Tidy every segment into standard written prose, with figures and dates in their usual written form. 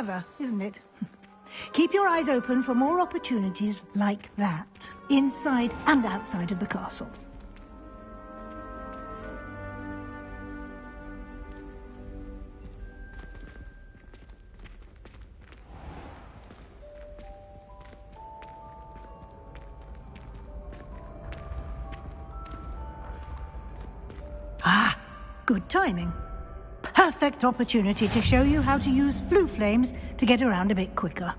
Clever, isn't it? Keep your eyes open for more opportunities like that, inside and outside of the castle. Ah, good timing. Perfect opportunity to show you how to use flue flames to get around a bit quicker.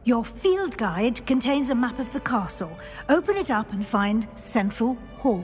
Your field guide contains a map of the castle. Open it up and find Central Hall.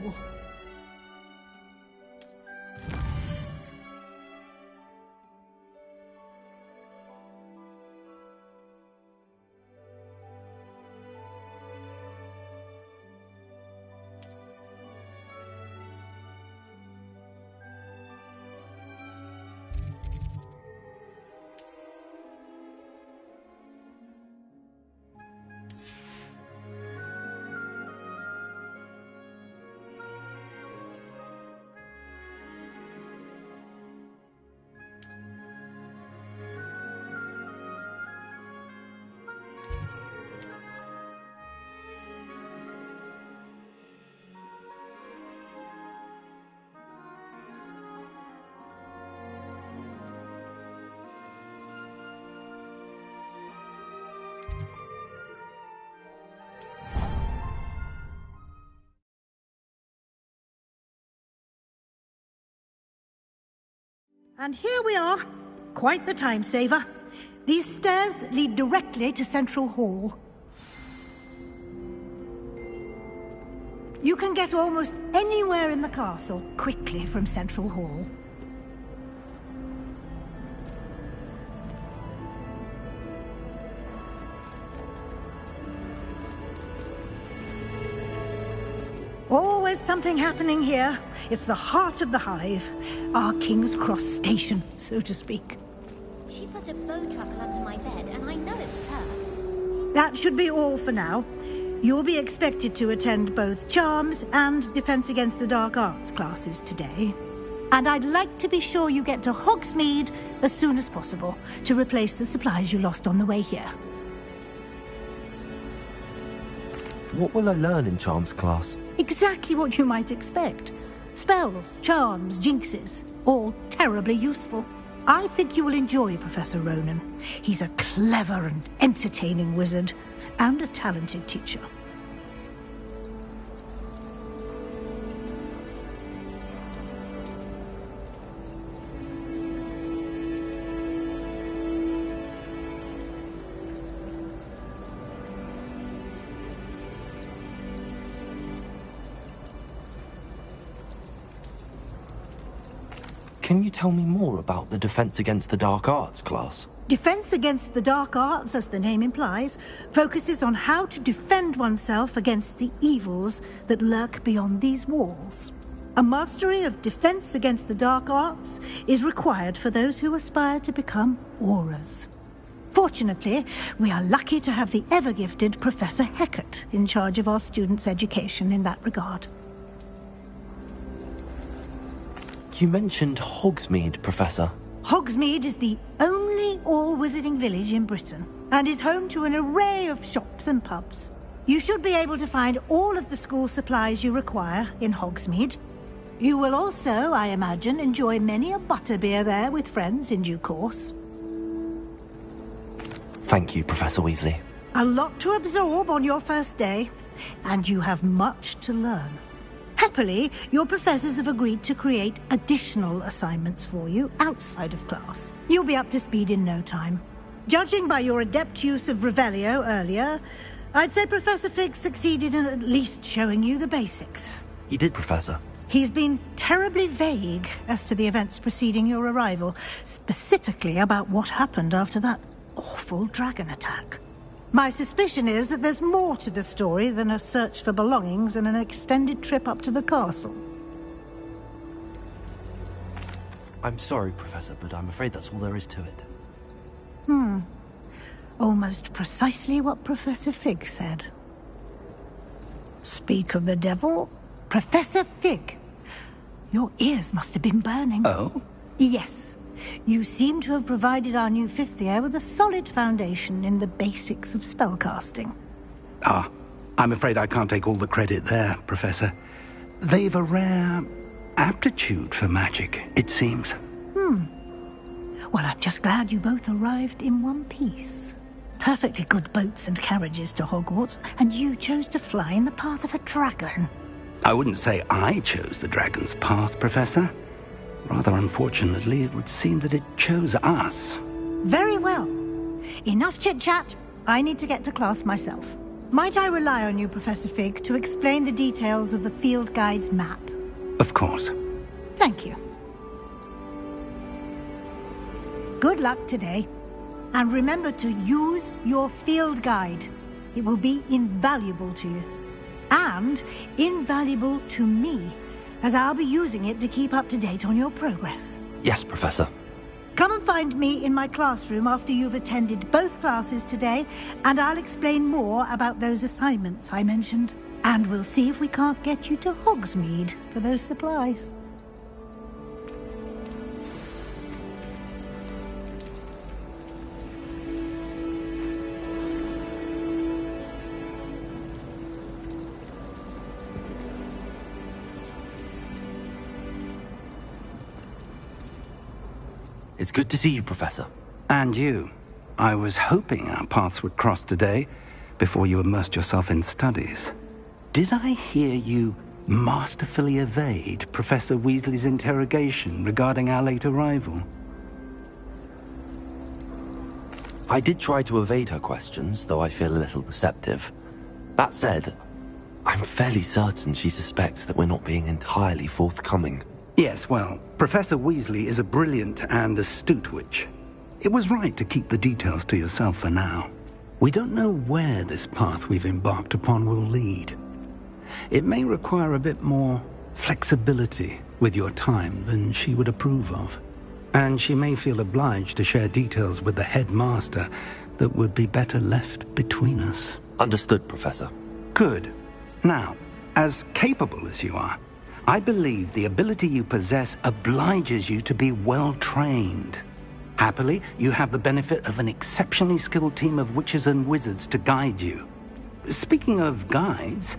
And here we are. Quite the time saver. These stairs lead directly to Central Hall. You can get almost anywhere in the castle quickly from Central Hall. Always something happening here. It's the heart of the hive. Our King's Cross station, so to speak. She put a bow truckle under my bed, and I know it was her. That should be all for now. You'll be expected to attend both Charms and Defense Against the Dark Arts classes today. And I'd like to be sure you get to Hogsmeade as soon as possible to replace the supplies you lost on the way here. What will I learn in Charms class? Exactly what you might expect. Spells, charms, jinxes, all terribly useful. I think you will enjoy Professor Ronan. He's a clever and entertaining wizard, and a talented teacher. Can you tell me more about the Defense Against the Dark Arts class? Defense Against the Dark Arts, as the name implies, focuses on how to defend oneself against the evils that lurk beyond these walls. A mastery of Defense Against the Dark Arts is required for those who aspire to become Aurors. Fortunately, we are lucky to have the ever-gifted Professor Hecat in charge of our students' education in that regard. You mentioned Hogsmeade, Professor. Hogsmeade is the only all-wizarding village in Britain, and is home to an array of shops and pubs. You should be able to find all of the school supplies you require in Hogsmeade. You will also, I imagine, enjoy many a butterbeer there with friends in due course. Thank you, Professor Weasley. A lot to absorb on your first day, and you have much to learn. Happily, your professors have agreed to create additional assignments for you outside of class. You'll be up to speed in no time. Judging by your adept use of Revelio earlier, I'd say Professor Fig succeeded in at least showing you the basics. He did, Professor. He's been terribly vague as to the events preceding your arrival, specifically about what happened after that awful dragon attack. My suspicion is that there's more to the story than a search for belongings and an extended trip up to the castle. I'm sorry, Professor, but I'm afraid that's all there is to it. Almost precisely what Professor Fig said. Speak of the devil, Professor Fig. Your ears must have been burning. Oh? Yes. You seem to have provided our new fifth year with a solid foundation in the basics of spellcasting. Ah, I'm afraid I can't take all the credit there, Professor. They've a rare aptitude for magic, it seems. Well, I'm just glad you both arrived in one piece. Perfectly good boats and carriages to Hogwarts, and you chose to fly in the path of a dragon. I wouldn't say I chose the dragon's path, Professor. Rather unfortunately, it would seem that it chose us. Very well. Enough chit-chat. I need to get to class myself. Might I rely on you, Professor Fig, to explain the details of the field guide's map? Of course. Thank you. Good luck today. And remember to use your field guide. It will be invaluable to you. And invaluable to me, as I'll be using it to keep up to date on your progress. Yes, Professor. Come and find me in my classroom after you've attended both classes today, and I'll explain more about those assignments I mentioned. And we'll see if we can't get you to Hogsmeade for those supplies. It's good to see you, Professor. And you. I was hoping our paths would cross today, before you immersed yourself in studies. Did I hear you masterfully evade Professor Weasley's interrogation regarding our late arrival? I did try to evade her questions, though I feel a little deceptive. That said, I'm fairly certain she suspects that we're not being entirely forthcoming. Yes, well, Professor Weasley is a brilliant and astute witch. It was right to keep the details to yourself for now. We don't know where this path we've embarked upon will lead. It may require a bit more flexibility with your time than she would approve of. And she may feel obliged to share details with the headmaster that would be better left between us. Understood, Professor. Good. Now, as capable as you are, I believe the ability you possess obliges you to be well-trained. Happily, you have the benefit of an exceptionally skilled team of witches and wizards to guide you. Speaking of guides,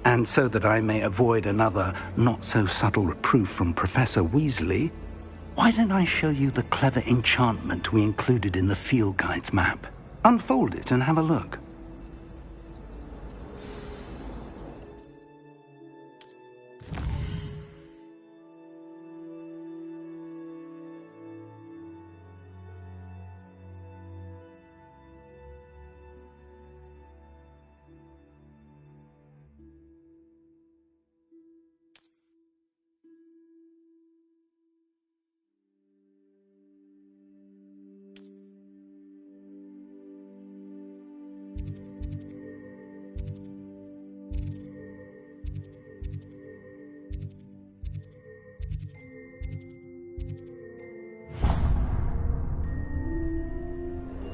and so that I may avoid another not-so-subtle reproof from Professor Weasley, why don't I show you the clever enchantment we included in the field guide's map? Unfold it and have a look.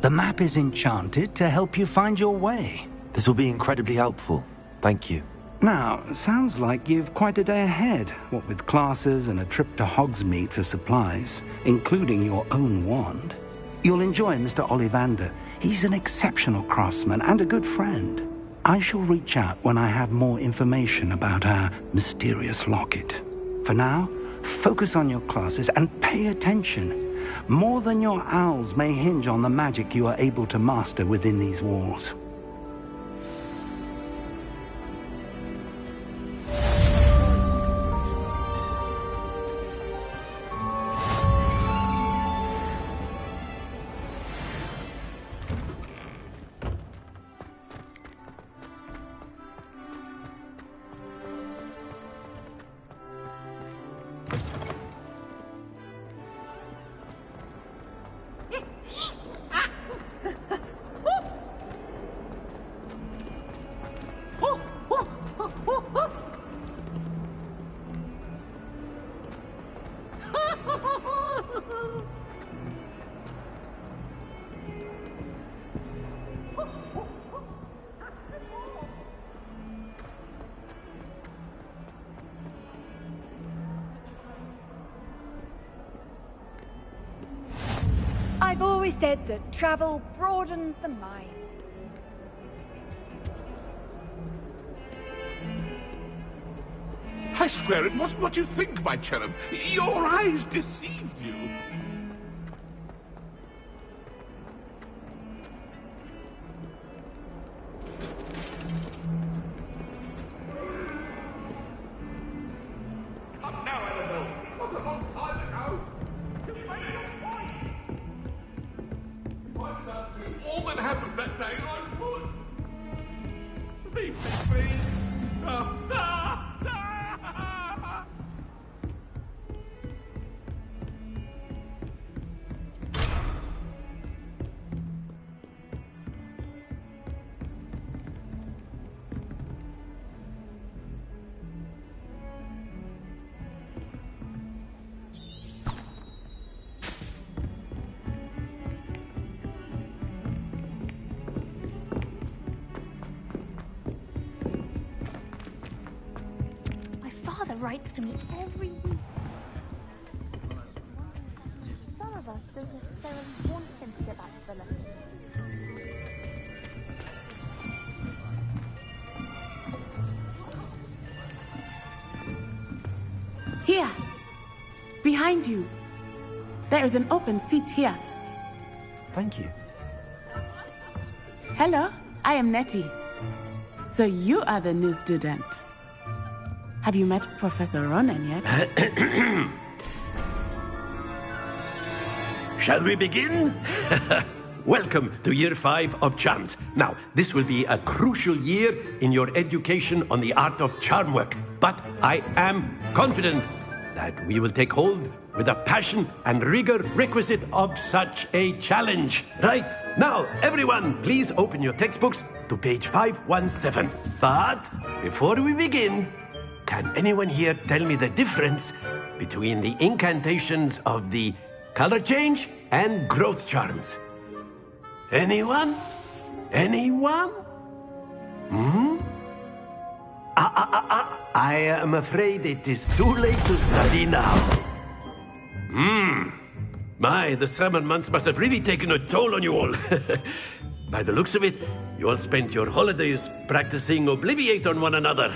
The map is enchanted to help you find your way. This will be incredibly helpful. Thank you. Now, sounds like you've quite a day ahead, what with classes and a trip to Hogsmeade for supplies, including your own wand. You'll enjoy Mr. Ollivander. He's an exceptional craftsman and a good friend. I shall reach out when I have more information about our mysterious locket. For now, focus on your classes and pay attention. More than your owls may hinge on the magic you are able to master within these walls. I've always said that travel broadens the mind. I swear it wasn't what you think, my cherub. Your eyes deceived you. Now, Annabelle. It was a long time ago. You made your point. If I could undo all that happened that day, I would. Leave me, please. Writes to me every week. Some of us don't necessarily want him to get back to the letters. Here! Behind you! There is an open seat here. Thank you. Hello, I am Nettie. So you are the new student. Have you met Professor Ronan yet? Shall we begin? Welcome to Year 5 of Charms. Now, this will be a crucial year in your education on the art of charm work. But I am confident that we will take hold with the passion and rigor requisite of such a challenge. Right, now, everyone, please open your textbooks to page 517. But before we begin, can anyone here tell me the difference between the incantations of the color change and growth charms? Anyone? Anyone? I am afraid it is too late to study now. My, the summer months must have really taken a toll on you all. By the looks of it, you all spent your holidays practicing Obliviate on one another.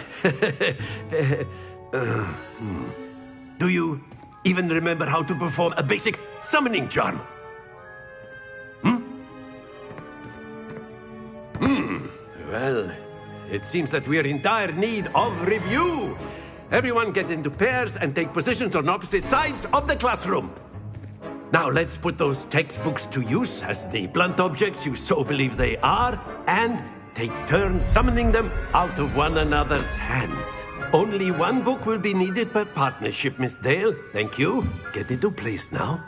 Do you even remember how to perform a basic summoning charm? Well, it seems that we are in dire need of review. Everyone get into pairs and take positions on opposite sides of the classroom. Now let's put those textbooks to use as the blunt objects you so believe they are, and take turns summoning them out of one another's hands. Only one book will be needed per partnership, Miss Dale. Thank you. Get into place now.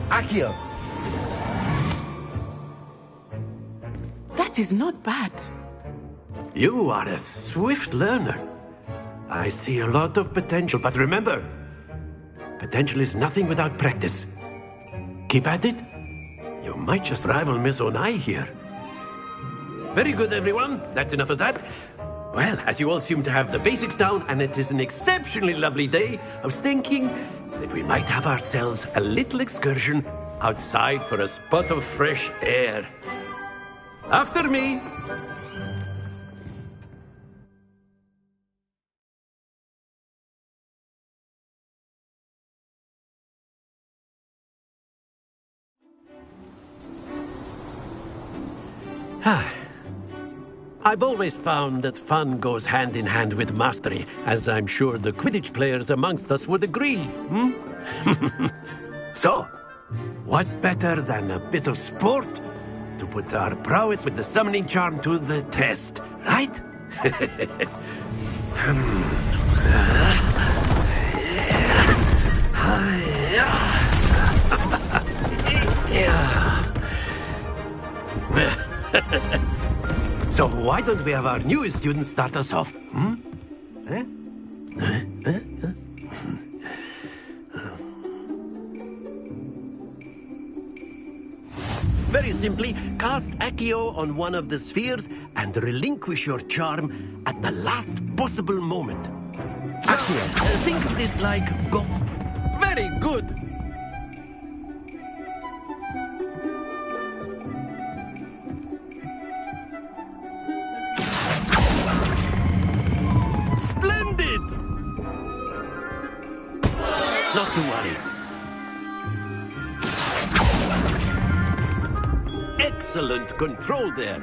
Accio! That is not bad. You are a swift learner. I see a lot of potential, but remember, potential is nothing without practice. Keep at it. You might just rival Miss Onai here. Very good, everyone. That's enough of that. Well, as you all seem to have the basics down, and it is an exceptionally lovely day, I was thinking that we might have ourselves a little excursion outside for a spot of fresh air. After me! I've always found that fun goes hand in hand with mastery, as I'm sure the Quidditch players amongst us would agree. So, what better than a bit of sport to put our prowess with the summoning charm to the test, right? So why don't we have our newest student start us off? simply cast Accio on one of the spheres and relinquish your charm at the last possible moment. Accio. Think of this like go. Very good. Splendid! Not to worry. Excellent control there.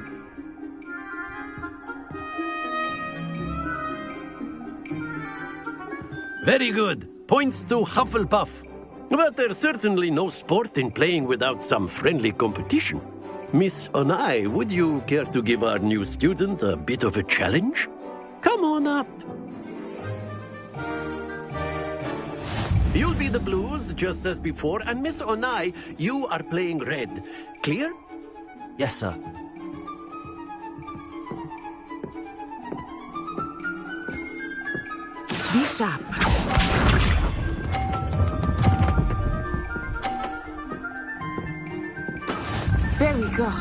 Very good. Points to Hufflepuff. But there's certainly no sport in playing without some friendly competition. Miss Onai, would you care to give our new student a bit of a challenge? Come on up. You'll be the blues, just as before, and Miss Onai, you are playing red. Clear? Yes, sir. Be sharp. There we go.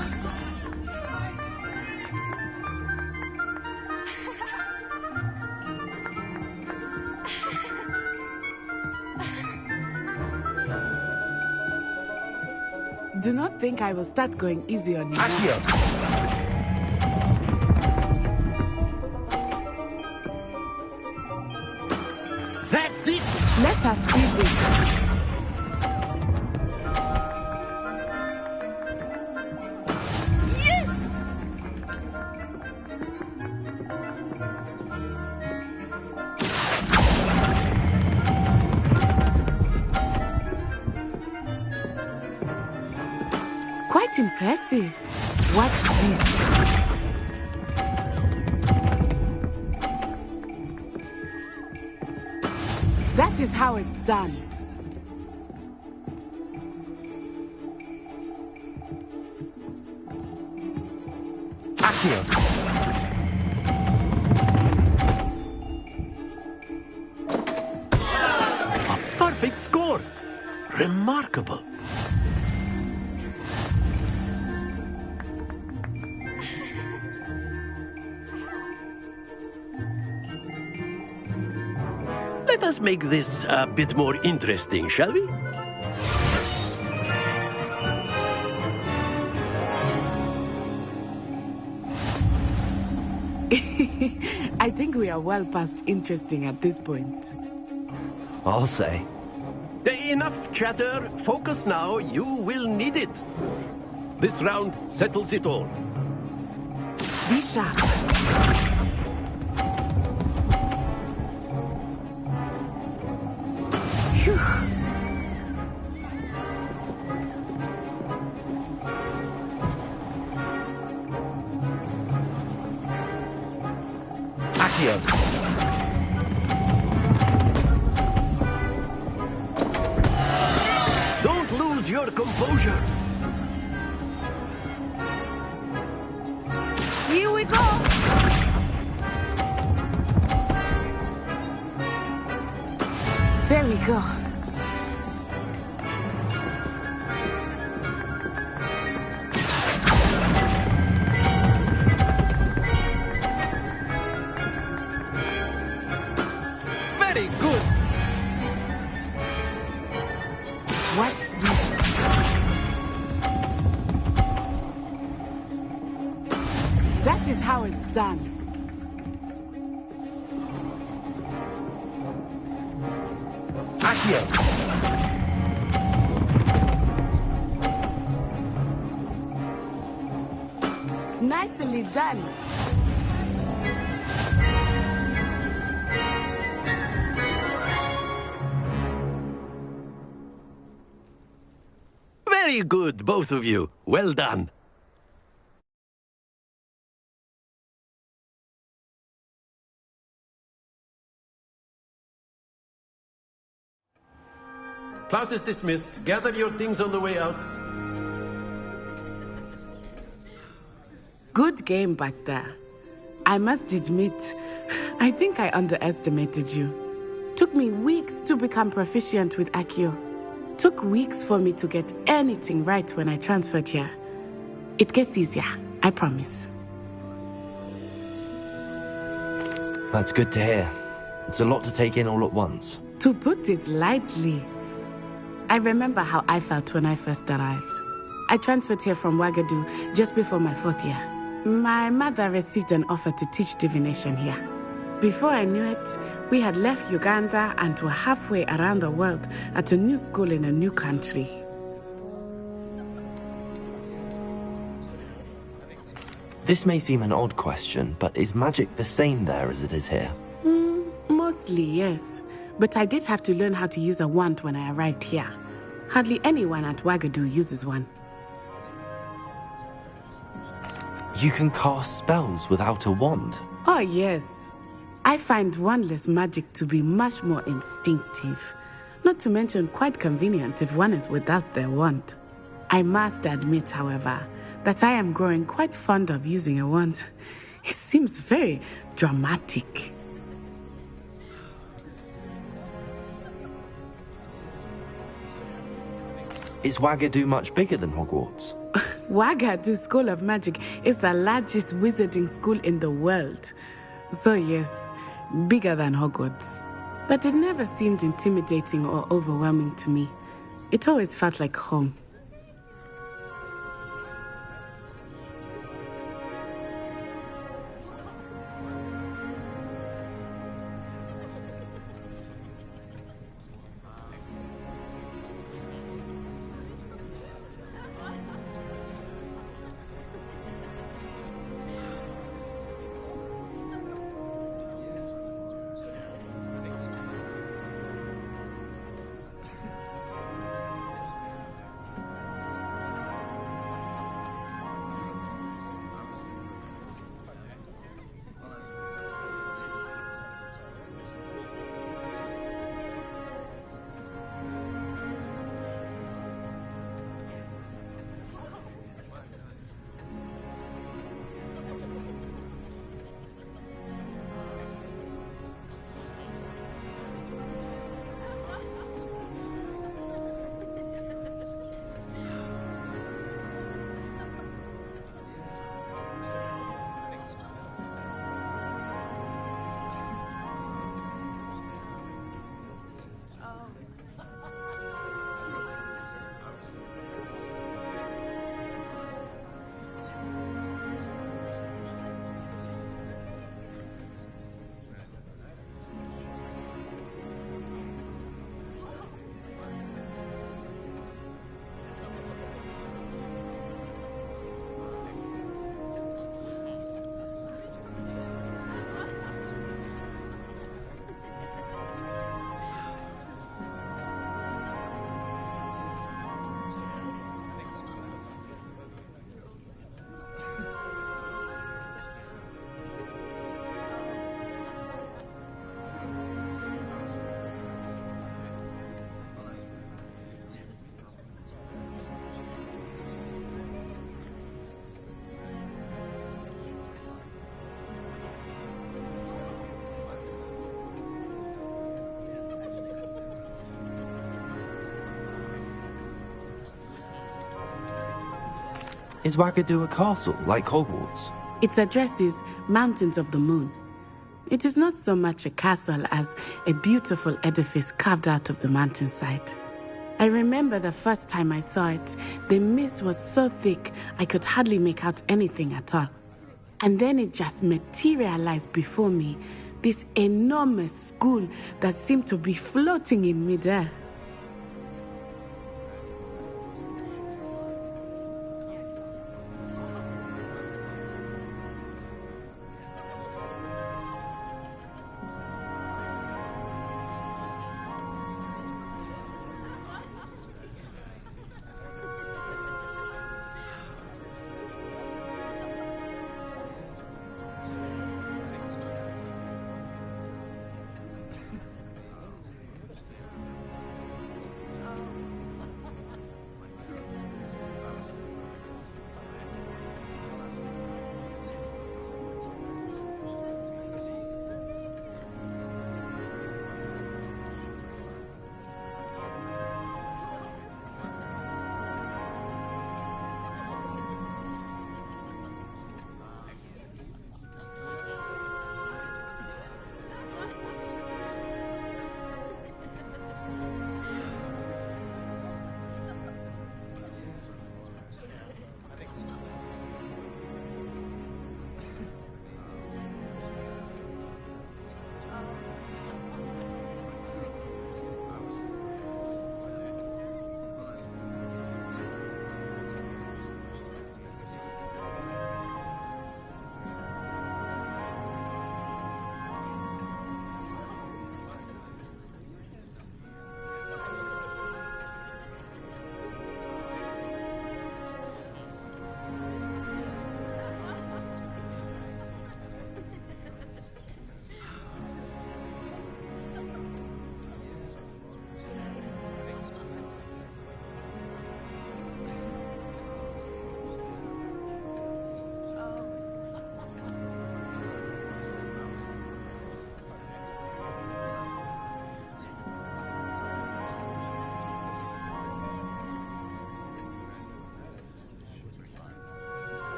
Do not think I will start going easy on you. Accio. That's it! Let us see this. Yes! Quite impressive. Watch this. That is how it's done. Accio. A perfect score! Remarkable. Let us make this a bit more interesting, shall we? I think we are well past interesting at this point. I'll say. Enough chatter. Focus now. You will need it. This round settles it all. Be sharp. Phew. Accio. Don't lose your composure. Here we go. There we go. Very good. Watch this. That is how it's done. Accio. Nicely done. Very good, both of you. Well done. Class is dismissed. Gather your things on the way out. Good game back there. I must admit, I think I underestimated you. Took me weeks to become proficient with Accio. Took weeks for me to get anything right when I transferred here. It gets easier, I promise. That's good to hear. It's a lot to take in all at once. To put it lightly, I remember how I felt when I first arrived. I transferred here from Ouagadougou just before my 4th year. My mother received an offer to teach divination here. Before I knew it, we had left Uganda and were halfway around the world at a new school in a new country. This may seem an odd question, but is magic the same there as it is here? Mostly, yes. But I did have to learn how to use a wand when I arrived here. Hardly anyone at Ouagadougou uses one. You can cast spells without a wand? Oh, yes. I find wandless magic to be much more instinctive. Not to mention quite convenient if one is without their wand. I must admit, however, that I am growing quite fond of using a wand. It seems very dramatic. Is Ouagadougou much bigger than Hogwarts? Ouagadougou School of Magic is the largest wizarding school in the world. So yes, bigger than Hogwarts. But it never seemed intimidating or overwhelming to me. It always felt like home. Is Ouagadougou a castle, like Hogwarts? Its address is Mountains of the Moon. It is not so much a castle as a beautiful edifice carved out of the mountainside. I remember the first time I saw it, the mist was so thick I could hardly make out anything at all. And then it just materialized before me, this enormous school that seemed to be floating in midair.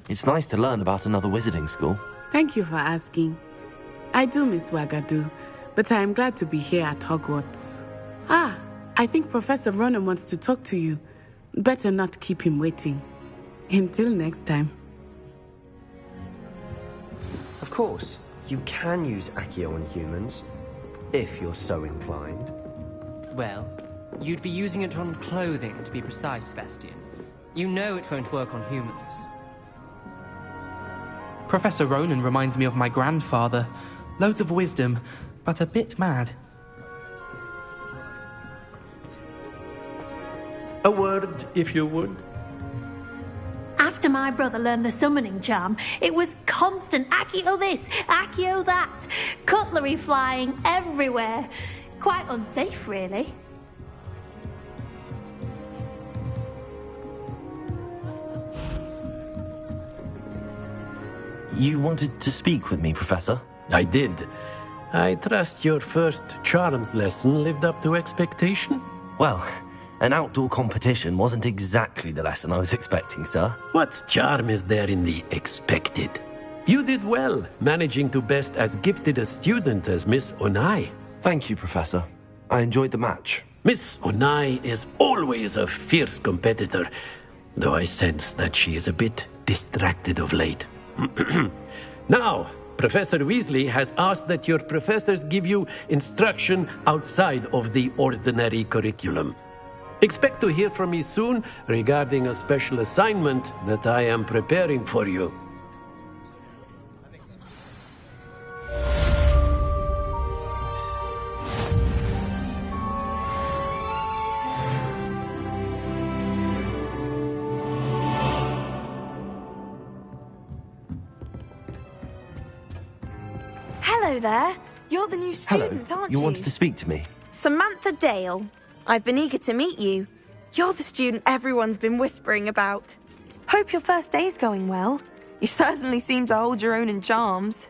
It's nice to learn about another wizarding school. Thank you for asking. I do miss Wagadu, but I am glad to be here at Hogwarts. Ah, I think Professor Ronan wants to talk to you. Better not keep him waiting. Until next time. Of course, you can use Accio on humans, if you're so inclined. Well, you'd be using it on clothing, to be precise, Sebastian. You know it won't work on humans. Professor Ronan reminds me of my grandfather. Loads of wisdom, but a bit mad. A word, if you would. After my brother learned the summoning charm, it was constant Accio this, Accio that, cutlery flying everywhere. Quite unsafe, really. You wanted to speak with me, Professor? I did. I trust your first charms lesson lived up to expectation? Well, an outdoor competition wasn't exactly the lesson I was expecting, sir. What charm is there in the expected? You did well, managing to best as gifted a student as Miss Onai. Thank you, Professor. I enjoyed the match. Miss Onai is always a fierce competitor, though I sense that she is a bit distracted of late. Now, Professor Weasley has asked that your professors give you instruction outside of the ordinary curriculum. Expect to hear from me soon regarding a special assignment that I am preparing for you. Hello there. You're the new student, Hello. aren't you? You wanted to speak to me? Samantha Dale. I've been eager to meet you. You're the student everyone's been whispering about. Hope your first day's going well. You certainly seem to hold your own in charms.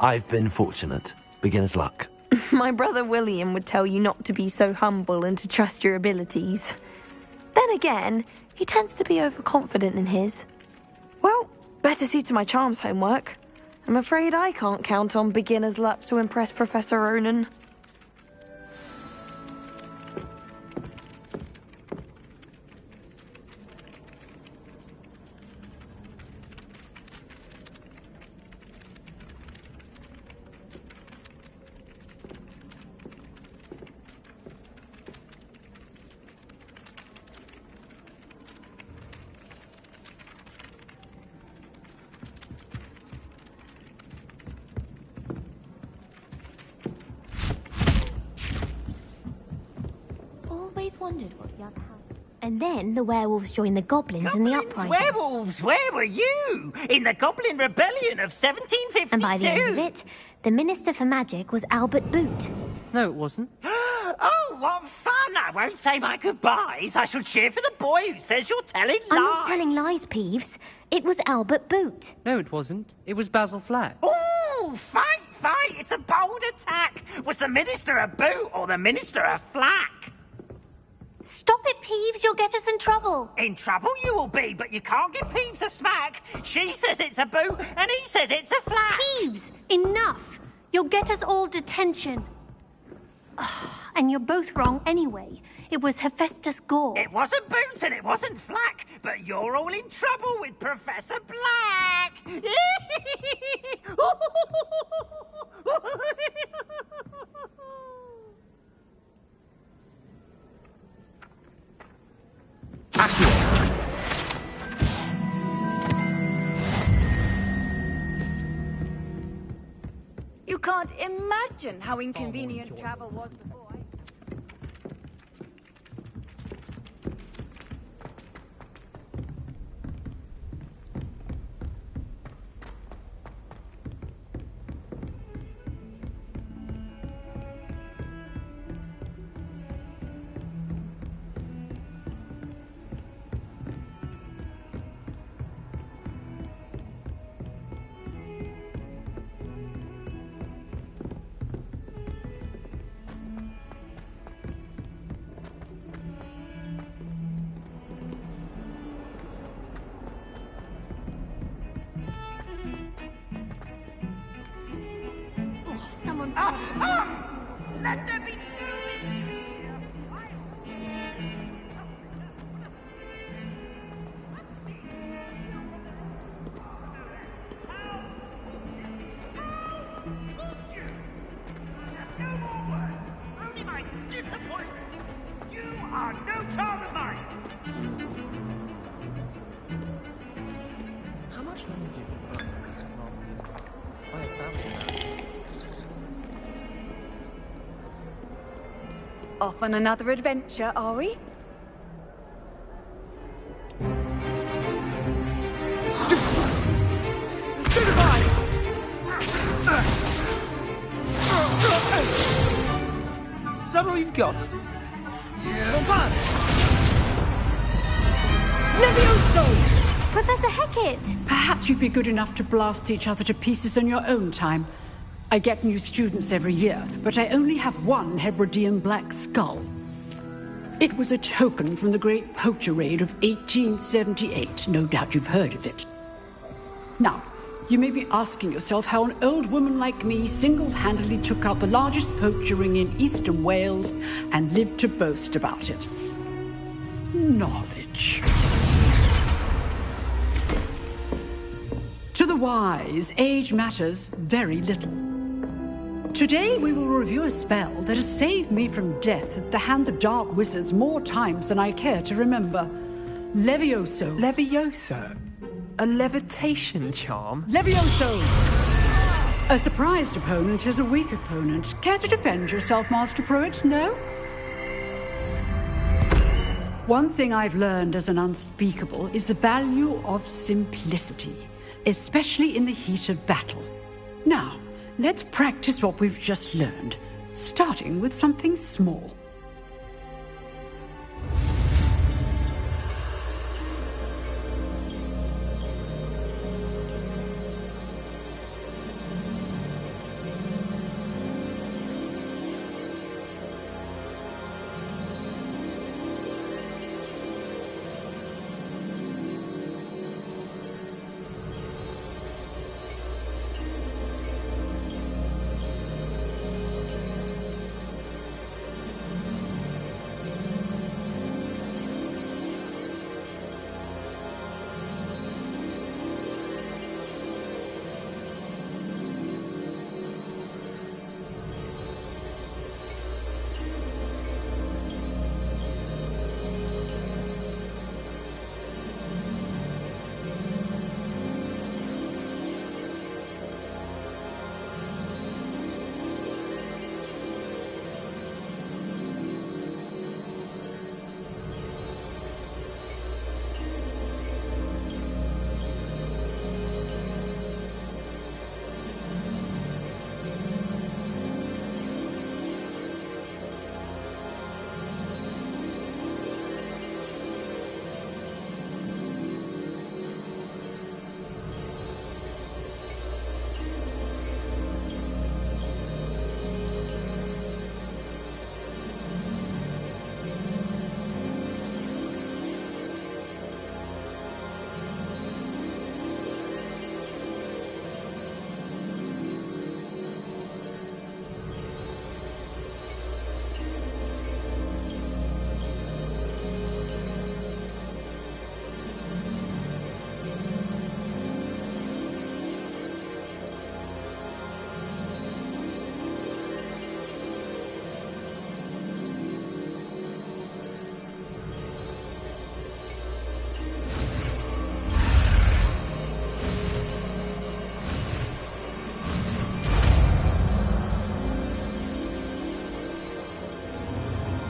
I've been fortunate. Beginner's luck. My brother William would tell you not to be so humble and to trust your abilities. Then again, he tends to be overconfident in his. Well, better see to my charms homework. I'm afraid I can't count on beginner's luck to impress Professor Ronan. Wondered what the other house. And then the werewolves joined the goblins in the uprising. Werewolves, where were you? In the Goblin Rebellion of 1752. And by the end of it, the Minister for Magic was Albert Boot. No, it wasn't. Oh, what fun! I won't say my goodbyes. I shall cheer for the boy who says you're telling lies. I'm not telling lies, Peeves. It was Albert Boot. No, it wasn't. It was Basil Flack. Oh, fight! It's a bold attack. Was the Minister a boot or the Minister a flack? Stop it, Peeves. You'll get us in trouble. In trouble you will be, but you can't give Peeves a smack. She says it's a boot, and he says it's a flack. Peeves, enough. You'll get us all detention. And you're both wrong anyway. It was Hephaestus Gore. It wasn't Boot and it wasn't Flack, but you're all in trouble with Professor Black. You can't imagine how inconvenient travel was before I... Let there be no more words, only my disappointment. You are no child of mine. How much longer do you think I have family? Off on another adventure, are we? Stupefy! Is that all you've got? Yeah. Professor Hecat! Perhaps you'd be good enough to blast each other to pieces on your own time. I get new students every year, but I only have one Hebridean black skull. It was a token from the Great Poacher Raid of 1878. No doubt you've heard of it. Now, you may be asking yourself how an old woman like me single-handedly took out the largest poacher ring in eastern Wales and lived to boast about it. Knowledge. To the wise, age matters very little. Today we will review a spell that has saved me from death at the hands of dark wizards more times than I care to remember. Levioso. Levioso? A levitation charm? Levioso! A surprised opponent is a weak opponent. Care to defend yourself, Master Pruitt? No? One thing I've learned as an unspeakable is the value of simplicity, especially in the heat of battle. Now, let's practice what we've just learned, starting with something small.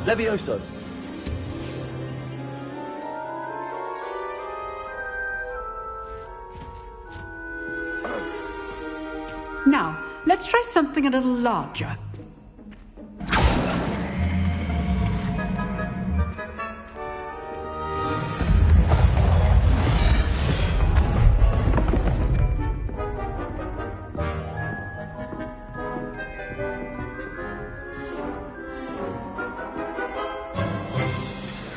Levioso. Now, let's try something a little larger.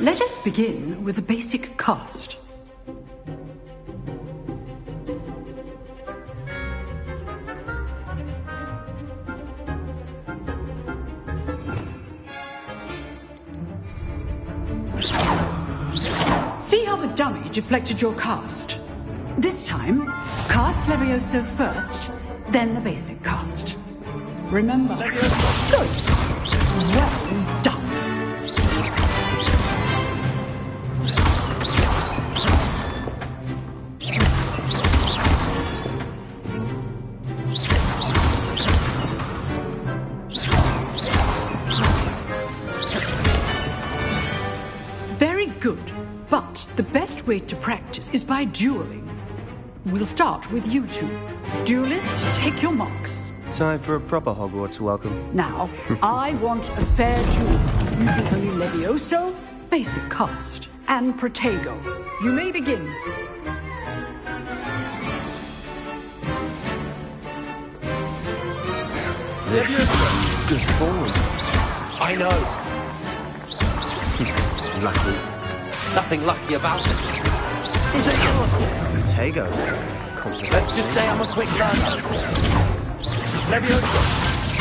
Let us begin with the basic cast. See how the dummy deflected your cast? This time, cast Levioso first, then the basic cast. Remember? Good. Well done. Good, but the best way to practice is by dueling. We'll start with you two. Duelists, take your marks. Time for a proper Hogwarts welcome. Now, I want a fair duel, using only Levioso, basic cast, and Protego. You may begin. This is good form. I know. Lucky. Nothing lucky about it. Is it yours? Potato. Let's just say I'm a quick learner.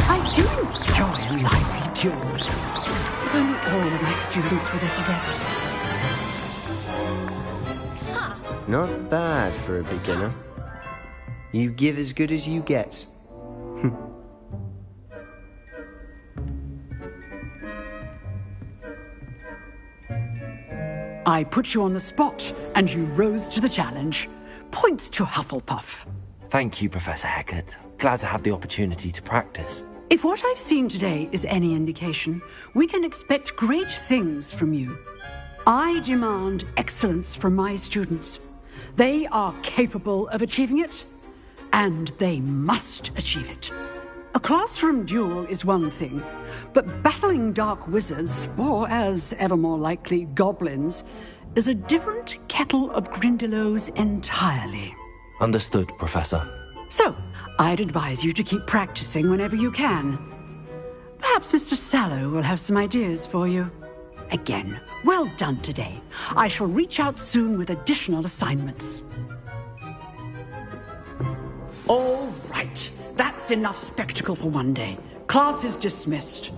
I do enjoy a lively duel. If only all of my students were this adept. Not bad for a beginner. You give as good as you get. I put you on the spot, and you rose to the challenge. Points to Hufflepuff. Thank you, Professor Hecat. Glad to have the opportunity to practice. If what I've seen today is any indication, we can expect great things from you. I demand excellence from my students. They are capable of achieving it, and they must achieve it. A classroom duel is one thing, but battling dark wizards, or as ever more likely, goblins, is a different kettle of Grindylows entirely. Understood, Professor. So, I'd advise you to keep practicing whenever you can. Perhaps Mr. Sallow will have some ideas for you. Again, well done today. I shall reach out soon with additional assignments. All right. That's enough spectacle for one day. Class is dismissed.